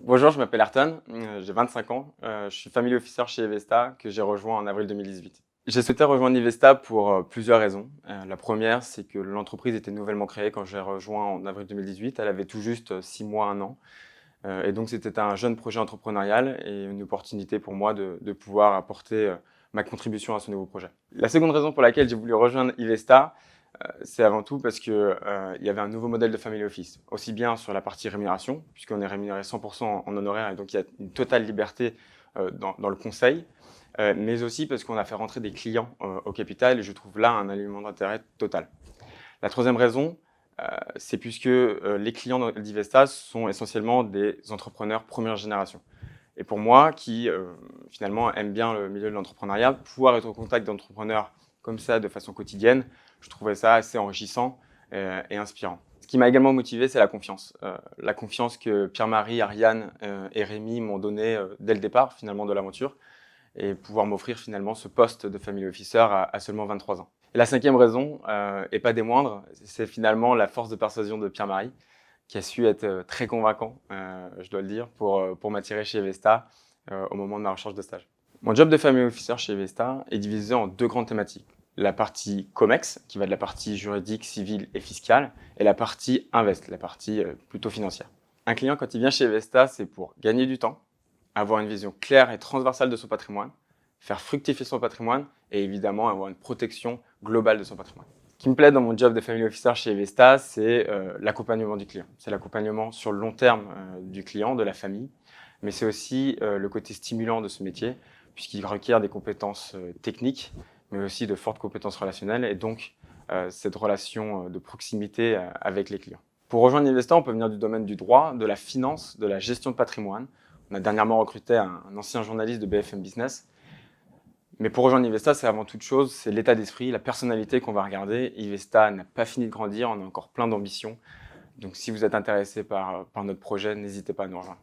Bonjour, je m'appelle Ayrton, j'ai 25 ans, je suis family officer chez Ivesta que j'ai rejoint en avril 2018. J'ai souhaité rejoindre Ivesta pour plusieurs raisons. La première, c'est que l'entreprise était nouvellement créée quand j'ai rejoint en avril 2018. Elle avait tout juste 6 mois, 1 an. Et donc c'était un jeune projet entrepreneurial et une opportunité pour moi de pouvoir apporter ma contribution à ce nouveau projet. La seconde raison pour laquelle j'ai voulu rejoindre Ivesta, c'est avant tout parce que il y avait un nouveau modèle de family office, aussi bien sur la partie rémunération, puisqu'on est rémunéré 100% en honoraire et donc il y a une totale liberté dans le conseil, mais aussi parce qu'on a fait rentrer des clients au capital et je trouve là un alignement d'intérêt total. La troisième raison, c'est puisque les clients d'Ivesta sont essentiellement des entrepreneurs première génération. Et pour moi, qui finalement aime bien le milieu de l'entrepreneuriat, pouvoir être au contact d'entrepreneurs comme ça de façon quotidienne, je trouvais ça assez enrichissant et inspirant. Ce qui m'a également motivé, c'est la confiance. La confiance que Pierre-Marie, Ariane et Rémi m'ont donnée dès le départ finalement de l'aventure et pouvoir m'offrir finalement ce poste de family officer à seulement 23 ans. Et la cinquième raison, et pas des moindres, c'est finalement la force de persuasion de Pierre-Marie, qui a su être très convaincant, je dois le dire, pour m'attirer chez Vesta au moment de ma recherche de stage. Mon job de family officer chez Vesta est divisé en deux grandes thématiques. La partie COMEX, qui va de la partie juridique, civile et fiscale, et la partie Invest, la partie plutôt financière. Un client, quand il vient chez Vesta, c'est pour gagner du temps, avoir une vision claire et transversale de son patrimoine, faire fructifier son patrimoine et évidemment avoir une protection globale de son patrimoine. Ce qui me plaît dans mon job de family officer chez Vesta, c'est l'accompagnement du client. C'est l'accompagnement sur le long terme du client, de la famille, mais c'est aussi le côté stimulant de ce métier, puisqu'il requiert des compétences techniques, mais aussi de fortes compétences relationnelles, et donc cette relation de proximité avec les clients. Pour rejoindre Investa, on peut venir du domaine du droit, de la finance, de la gestion de patrimoine. On a dernièrement recruté un ancien journaliste de BFM Business. Mais pour rejoindre Ivesta, c'est avant toute chose, c'est l'état d'esprit, la personnalité qu'on va regarder. Ivesta n'a pas fini de grandir, on a encore plein d'ambitions. Donc si vous êtes intéressé par notre projet, n'hésitez pas à nous rejoindre.